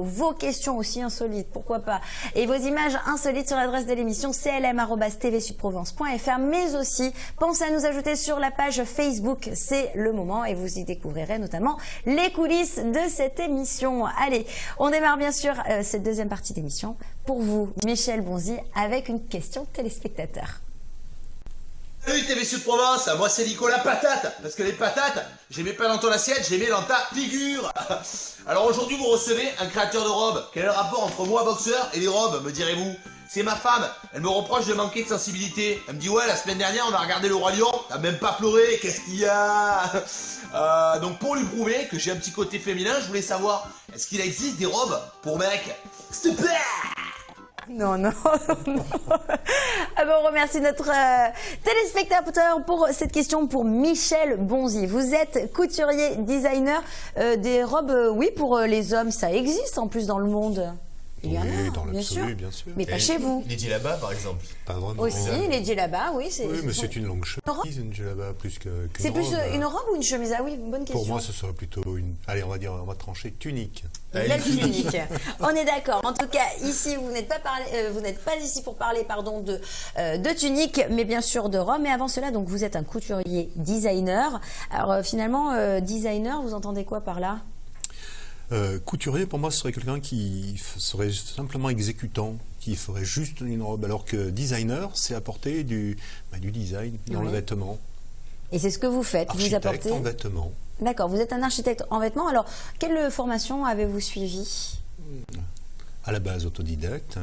vos questions aussi insolites, pourquoi pas, et vos images insolites sur l'adresse de l'émission clm@tvsudprovence.fr, mais aussi pensez à nous ajouter sur la page Facebook, c'est le moment, et vous y découvrirez notamment les coulisses de cette émission. Allez, on démarre bien sûr cette deuxième partie d'émission pour vous, Michel Bonzi, avec une question téléspectateur. Salut TV Sud Provence, moi c'est Nicolas Patate, parce que les patates, je les mets pas dans ton assiette, je les mets dans ta figure. Alors aujourd'hui vous recevez un créateur de robes. Quel est le rapport entre moi boxeur et les robes, me direz-vous? C'est ma femme, elle me reproche de manquer de sensibilité. Elle me dit ouais, la semaine dernière on a regardé le Roi Lion, t'as même pas pleuré, qu'est-ce qu'il y a? Donc pour lui prouver que j'ai un petit côté féminin, je voulais savoir, est-ce qu'il existe des robes pour mecs? S'il te plaît. Non, non, non. Ah bon, on remercie notre téléspectateur pour cette question pour Michel Bonzi. Vous êtes couturier, designer des robes, oui, pour les hommes, ça existe en plus dans le monde. Il y en a, dans bien sûr. bien sûr. Mais pas chez vous. Les djellabas par exemple. Pas vraiment. Aussi, les djellabas, oui. Oui, mais c'est une longue chemise, une djellaba, plus qu'une robe. C'est plus une robe ou une chemise? Ah oui, bonne question. Pour moi, ce serait plutôt une... Allez, on va trancher tunique. La tunique. On est d'accord. En tout cas, ici, vous n'êtes pas ici pour parler, pardon, de tunique, mais bien sûr de robe. Mais avant cela, donc, vous êtes un couturier designer. Alors, finalement, designer, vous entendez quoi par là? Couturier, pour moi, ce serait quelqu'un qui serait simplement exécutant, qui ferait juste une robe, alors que designer, c'est apporter du design dans le vêtement. Et c'est ce que vous faites, vous apportez... en vêtements. D'accord, vous êtes un architecte en vêtements. Alors, quelle formation avez-vous suivi? À la base, autodidacte.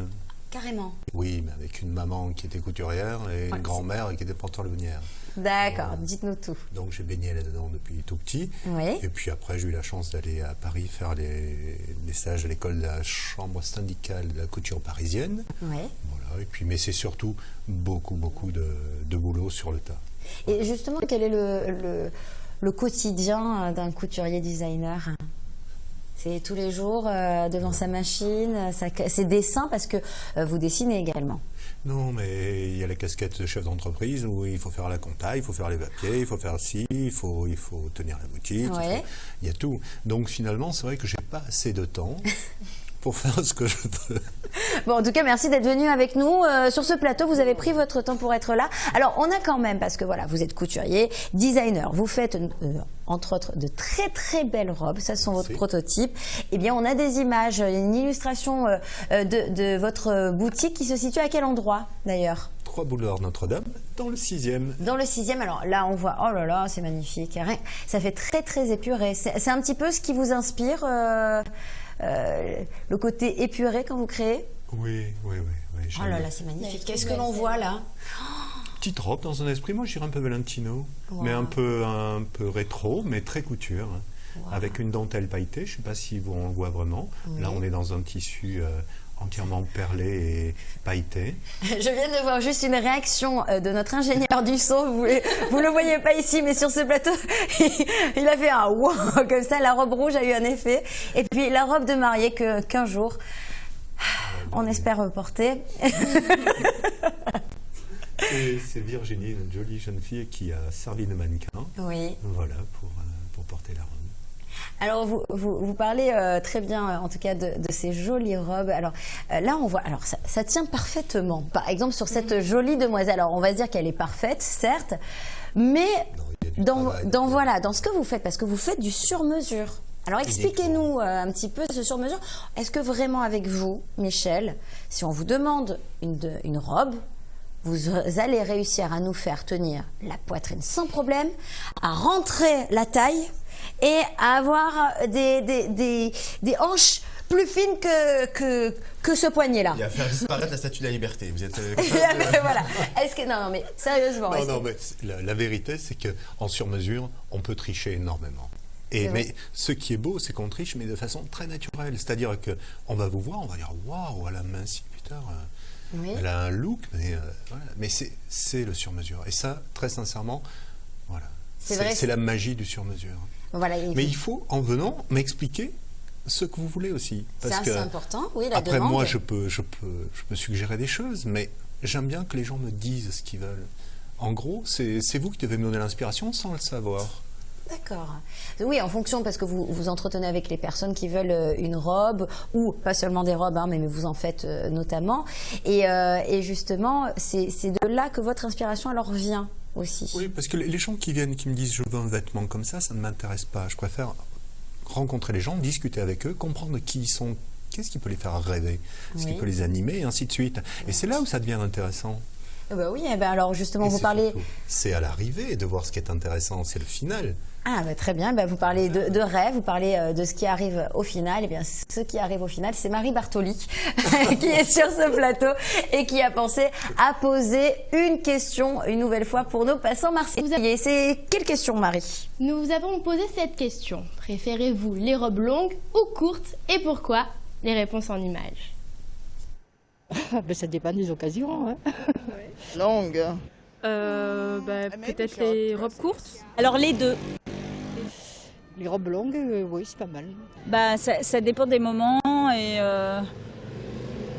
Carrément. Oui, mais avec une maman qui était couturière et une grand-mère qui était porteur-lemonnière. D'accord, dites-nous tout. Donc j'ai baigné là-dedans depuis tout petit. Oui. Et puis après, j'ai eu la chance d'aller à Paris faire des stages à l'école de la chambre syndicale de la couture parisienne. Oui. Voilà. Et puis, mais c'est surtout beaucoup de boulot sur le tas. Et justement, quel est le quotidien d'un couturier designer? C'est tous les jours devant sa machine, ses dessins, parce que vous dessinez également. Non, mais il y a la casquette de chef d'entreprise où il faut faire la compta, il faut faire les papiers, il faut faire ci, il faut tenir la boutique, Ouais. il y a tout. Donc finalement, c'est vrai que j'ai pas assez de temps pour faire ce que je veux. Bon, en tout cas, merci d'être venu avec nous sur ce plateau. Vous avez pris votre temps pour être là. Alors, on a quand même, parce que voilà, vous êtes couturier, designer, vous faites entre autres de très très belles robes. Ça, ce sont vos prototypes. Eh bien, on a des images, une illustration de votre boutique qui se situe à quel endroit d'ailleurs? 3 boulevard Notre-Dame, dans le 6e. Dans le 6e, alors là, on voit, oh là là, c'est magnifique. Ça fait très très épuré. C'est un petit peu ce qui vous inspire, le côté épuré quand vous créez? Oui. Oh là là, c'est magnifique. Qu'est-ce que l'on voit là? Petite robe dans un esprit, moi je dirais un peu Valentino, mais un peu rétro, mais très couture, avec une dentelle pailletée, je ne sais pas si on le voit vraiment. Oui. Là on est dans un tissu entièrement perlé et pailleté. Je viens de voir juste une réaction de notre ingénieur du son, vous le voyez pas ici, mais sur ce plateau, il a fait un wow, comme ça, la robe rouge a eu un effet. Et puis la robe de mariée qu'un jour, on espère porter. C'est Virginie, une jolie jeune fille qui a servi de mannequin. Oui. Voilà, pour porter la robe. Alors, vous parlez très bien, en tout cas, de ces jolies robes. Alors, là, on voit... Alors, ça tient parfaitement. Par exemple, sur cette jolie demoiselle. Alors, on va se dire qu'elle est parfaite, certes, mais dans ce que vous faites, parce que vous faites du sur-mesure. Alors, expliquez-nous un petit peu ce sur-mesure. Est-ce que vraiment, avec vous, Michel, si on vous demande une robe, vous allez réussir à nous faire tenir la poitrine sans problème, à rentrer la taille et à avoir des hanches plus fines que ce poignet-là. Et à faire disparaître la statue de la liberté. Vous êtes... voilà. Est-ce que non, mais sérieusement. Non, mais la vérité, c'est qu'en sur-mesure, on peut tricher énormément. Mais ce qui est beau, c'est qu'on triche, mais de façon très naturelle. C'est-à-dire qu'on va vous voir, on va dire waouh, elle a minci, putain. Oui. Elle a un look, mais c'est le sur-mesure. Et ça, très sincèrement, voilà. C'est la magie du sur-mesure. Voilà, mais il faut, en venant, m'expliquer ce que vous voulez aussi. Parce que, c'est important, oui, la après, demande. moi, je peux suggérer des choses, mais j'aime bien que les gens me disent ce qu'ils veulent. En gros, c'est vous qui devez me donner l'inspiration sans le savoir. D'accord. Oui, en fonction, parce que vous vous entretenez avec les personnes qui veulent une robe, ou pas seulement des robes, hein, mais vous en faites notamment. Et justement, c'est de là que votre inspiration alors vient aussi. Oui, parce que les gens qui viennent, qui me disent je veux un vêtement comme ça ne m'intéresse pas. Je préfère rencontrer les gens, discuter avec eux, comprendre qui ils sont, qu'est-ce qui peut les faire rêver, ce qui peut les animer, et ainsi de suite. Et c'est là où ça devient intéressant. Oui, alors justement, vous parlez... C'est à l'arrivée de voir ce qui est intéressant, c'est le final. Ah, très bien, vous parlez de rêve, vous parlez de ce qui arrive au final. Eh bien, ce qui arrive au final, c'est Marie Bartoli qui est sur ce plateau et qui a pensé à poser une question une nouvelle fois pour nos passants marseillais. C'est quelle question, Marie? Nous vous avons posé cette question. Préférez-vous les robes longues ou courtes et pourquoi? Les réponses en images. Ça dépend des occasions. Hein. Longue. Peut-être les robes courtes. Alors les deux. Les robes longues, oui, c'est pas mal. Ça dépend des moments et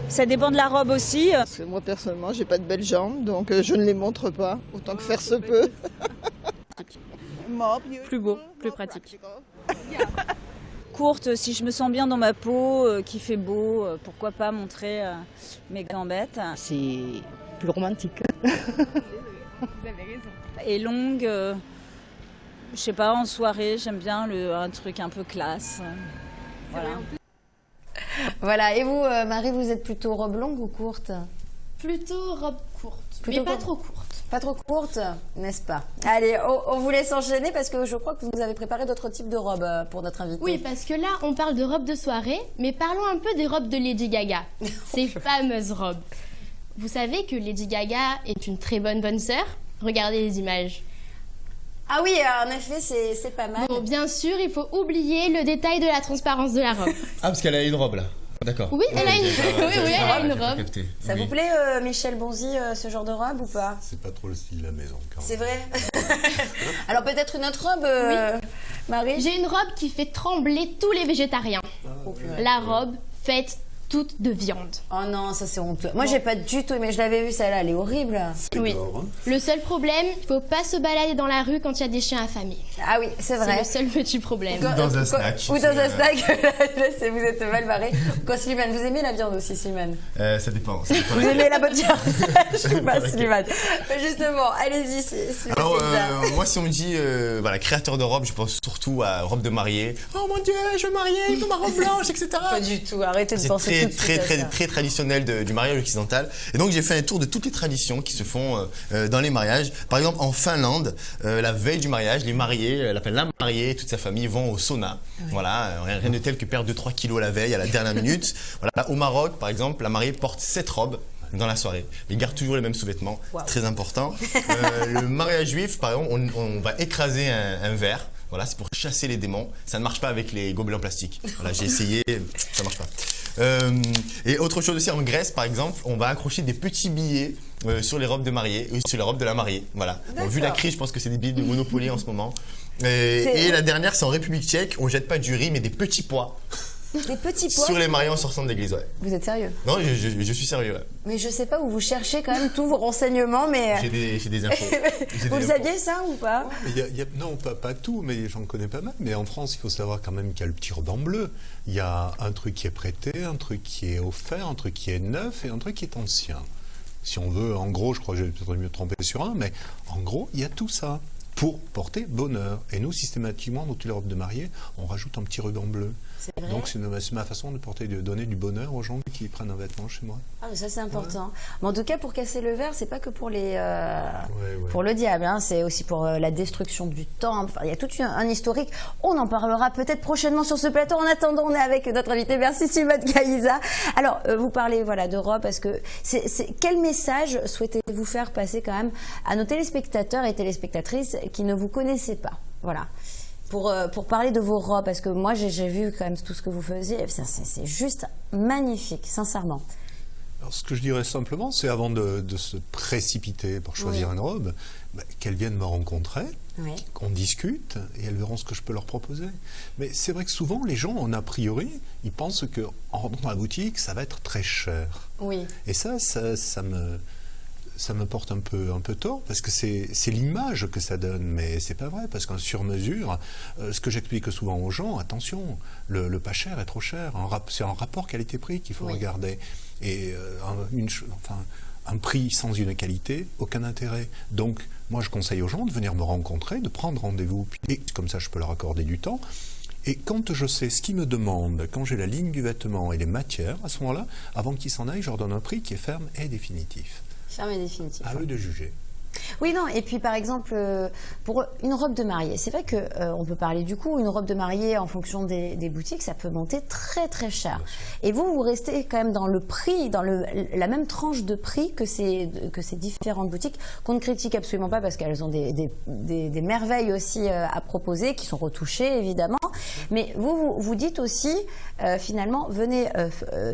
ça dépend de la robe aussi. Parce que moi personnellement, j'ai pas de belles jambes, donc je ne les montre pas, autant que faire se peut. Plus beau, plus pratique. Courte, si je me sens bien dans ma peau, qu'il fait beau, pourquoi pas montrer mes gambettes. C'est plus romantique. Vous avez raison. Et longue, je sais pas, en soirée, j'aime bien un truc un peu classe. Voilà. Voilà, et vous, Marie, vous êtes plutôt robe longue ou courte? Plutôt robe courte, Plutôt mais pas courte. trop courte. Pas trop courte, n'est-ce pas? Allez, on vous laisse enchaîner parce que je crois que vous nous avez préparé d'autres types de robes pour notre invité. Oui, parce que là, on parle de robes de soirée, mais parlons un peu des robes de Lady Gaga. Ces fameuses robes. Vous savez que Lady Gaga est une très bonne sœur? Regardez les images. Ah oui, en effet, c'est pas mal. Bon, bien sûr, il faut oublier le détail de la transparence de la robe. Ah, parce qu'elle a une robe là. D'accord. Oui, elle a une robe. Ça vous plaît, Michel Bonzi, ce genre de robe ou pas? C'est pas trop le style de la maison, quand même. C'est vrai. Alors peut-être une autre robe, Marie? J'ai une robe qui fait trembler tous les végétariens. La robe faite toute de viande. Oh non, ça c'est honteux. Moi, j'ai pas du tout aimé. Je l'avais vue, celle-là, elle est horrible. Oui. Gore, hein. Le seul problème, il faut pas se balader dans la rue quand il y a des chiens affamés. Ah oui, c'est vrai. C'est le seul petit problème. Ou dans un snack. Ou dans un snack. Vous êtes mal barré. Quoi, Slimane, vous aimez la viande aussi, Slimane? Ça dépend. Vous aimez la bonne viande? Je sais pas, Slimane. Mais justement, allez-y, Slimane. Alors, moi, si on me dit créateur de robe, je pense surtout à robe de mariée. Oh mon Dieu, je veux marier, il faut ma robe blanche, etc. Pas du tout. Arrêtez de C'est penser tout de suite à ça. très traditionnel du mariage occidental. Et donc j'ai fait un tour de toutes les traditions qui se font dans les mariages. Par exemple en Finlande, la veille du mariage, les mariés, la mariée et toute sa famille vont au sauna. Oui. Voilà, rien de tel que perdre 2-3 kilos la veille à la dernière minute. Voilà, au Maroc par exemple, la mariée porte 7 robes dans la soirée. Ils gardent toujours les mêmes sous-vêtements, très important. Le mariage juif, par exemple, on va écraser un verre. Voilà, c'est pour chasser les démons. Ça ne marche pas avec les gobelets en plastique. Voilà, j'ai essayé, ça marche pas. Et autre chose aussi, en Grèce, par exemple, on va accrocher des petits billets sur les robes de mariée, sur les robes de la mariée. Voilà. Bon, vu la crise, je pense que c'est des billets de Monopoly en ce moment. Et la dernière, c'est en République tchèque. On jette pas du riz, mais des petits pois. Des petits pois sur les mariés en sortant de l'église, ouais. Vous êtes sérieux? Non, je suis sérieux, ouais. Mais je sais pas où vous cherchez quand même tous vos renseignements, mais... J'ai des infos. Vous le saviez ça ou pas? Non, pas tout, mais j'en connais pas mal. Mais en France, il faut savoir quand même qu'il y a le petit ruban bleu. Il y a un truc qui est prêté, un truc qui est offert, un truc qui est neuf et un truc qui est ancien. Si on veut, en gros, je crois que j'ai peut-être mieux trompé sur un, mais en gros, il y a tout ça pour porter bonheur. Et nous, systématiquement, dans toutes les robes de mariée, on rajoute un petit ruban bleu. C'est vrai. Donc c'est ma façon de donner du bonheur aux gens qui prennent un vêtement chez moi. Ah, mais ça c'est important. Ouais. Mais en tout cas, pour casser le verre, c'est pas que pour les ouais. pour le diable, hein, c'est aussi pour la destruction du temple. Enfin, il y a tout un historique. On en parlera peut-être prochainement sur ce plateau. En attendant, on est avec notre invité. Merci Slimane Kaïssa. Alors, vous parlez de robe, parce que quel message souhaitez-vous faire passer quand même à nos téléspectateurs et téléspectatrices qui ne vous connaissaient pas? Voilà. Pour parler de vos robes, parce que moi j'ai vu quand même tout ce que vous faisiez, c'est juste magnifique, sincèrement. Alors, ce que je dirais simplement, c'est avant de se précipiter pour choisir une robe, qu'elles viennent me rencontrer, qu'on discute, et elles verront ce que je peux leur proposer. Mais c'est vrai que souvent, les gens, en a priori, ils pensent qu'en rentrant dans la boutique, ça va être très cher. Oui. Et ça ça me porte un peu tort parce que c'est l'image que ça donne, mais c'est pas vrai parce qu'un sur-mesure, ce que j'explique souvent aux gens, attention, le pas cher est trop cher. C'est un rapport qualité-prix qu'il faut regarder. Et un prix sans une qualité, aucun intérêt. Donc, moi, je conseille aux gens de venir me rencontrer, de prendre rendez-vous, et comme ça, je peux leur accorder du temps. Et quand je sais ce qu'ils me demandent, quand j'ai la ligne du vêtement et les matières, à ce moment-là, avant qu'ils s'en aillent, je leur donne un prix qui est ferme et définitif. Ferme et définitif. À eux de juger. Oui, non, et puis par exemple, pour une robe de mariée, c'est vrai qu'on peut parler du coût, une robe de mariée en fonction des boutiques, ça peut monter très très cher. Et vous restez quand même dans le prix, dans la même tranche de prix que ces différentes boutiques, qu'on ne critique absolument pas parce qu'elles ont des merveilles aussi à proposer, qui sont retouchées évidemment. Mais vous dites aussi, finalement, venez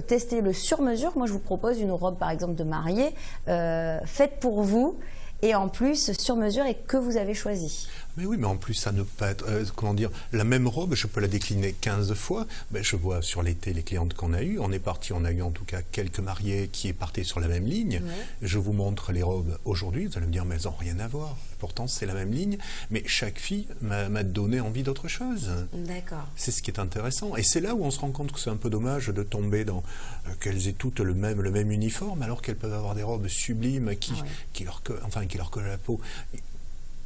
tester le sur-mesure. Moi, je vous propose une robe par exemple de mariée, faite pour vous. Et en plus, sur mesure et que vous avez choisi. Mais oui, mais en plus, ça ne peut pas être... comment dire, la même robe, je peux la décliner 15 fois. Ben, je vois sur l'été les clientes qu'on a eues. On a eu en tout cas quelques mariés qui partaient sur la même ligne. Je vous montre les robes aujourd'hui. Vous allez me dire, mais elles n'ont rien à voir. Pourtant, c'est la même ligne. Mais chaque fille m'a donné envie d'autre chose. D'accord. C'est ce qui est intéressant. Et c'est là où on se rend compte que c'est un peu dommage de tomber dans... qu'elles aient toutes le même uniforme, alors qu'elles peuvent avoir des robes sublimes qui leur collent à la peau.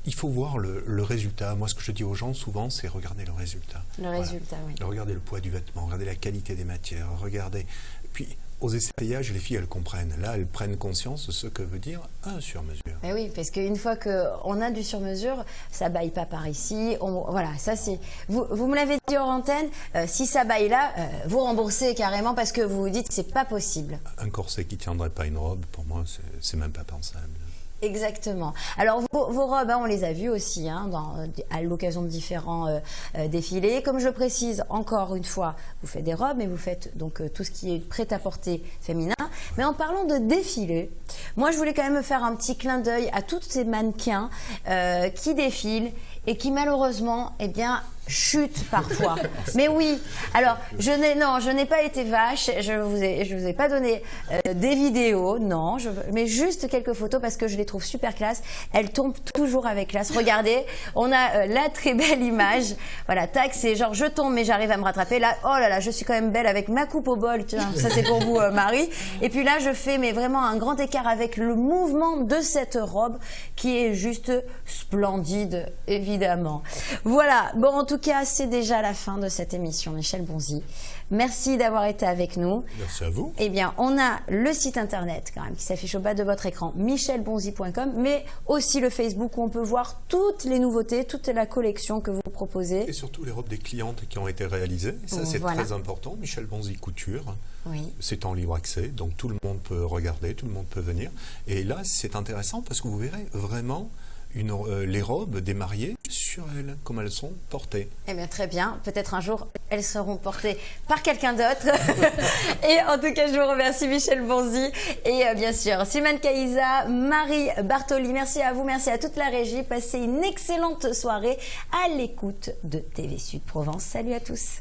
Il faut voir le résultat. Moi, ce que je dis aux gens souvent, c'est regarder le résultat. Le résultat, oui. Regardez le poids du vêtement, regardez la qualité des matières, regardez... Puis, aux essayages, les filles, elles comprennent. Là, elles prennent conscience de ce que veut dire un sur-mesure. Mais oui, parce qu'une fois qu'on a du sur-mesure, ça baille pas par ici. Voilà, ça c'est... Vous me l'avez dit hors antenne, si ça baille là, vous remboursez carrément parce que vous vous dites que c'est pas possible. Un corset qui tiendrait pas une robe, pour moi, c'est même pas pensable. Exactement. Alors vos robes, on les a vues aussi à l'occasion de différents défilés. Comme je précise encore une fois, vous faites des robes, mais vous faites donc tout ce qui est prêt-à-porter féminin. Mais en parlant de défilés, moi je voulais quand même me faire un petit clin d'œil à tous ces mannequins qui défilent et qui malheureusement, chutent parfois. Mais oui, alors je n'ai pas été vache, je vous ai pas donné des vidéos, non, mais juste quelques photos parce que je les trouve super classe. Elles tombent toujours avec classe. Regardez, on a la très belle image. Voilà, tac, c'est genre je tombe mais j'arrive à me rattraper. Là, oh là là, je suis quand même belle avec ma coupe au bol. Tiens, ça c'est pour vous, Marie. Et puis là, je fais vraiment un grand écart avec le mouvement de cette robe qui est juste splendide, évidemment. Voilà. Bon, en tout cas, c'est déjà la fin de cette émission, Michel Bonzi. Merci d'avoir été avec nous. Merci à vous. Eh bien, on a le site internet quand même qui s'affiche au bas de votre écran, michelbonzi.com, mais aussi le Facebook où on peut voir toutes les nouveautés, toute la collection que vous proposez. Et surtout les robes des clientes qui ont été réalisées. Ça, c'est très important. Michel Bonzi Couture. Oui. C'est en libre accès, donc tout le monde peut regarder, tout le monde peut venir. Et là, c'est intéressant parce que vous verrez vraiment les robes des mariés sur elles, comme elles sont portées. Eh bien, très bien. Peut-être un jour, elles seront portées par quelqu'un d'autre. Et en tout cas, je vous remercie, Michel Bonzi. Et bien sûr, Simone Caïsa, Marie Bartoli. Merci à vous, merci à toute la régie. Passez une excellente soirée à l'écoute de TV Sud Provence. Salut à tous.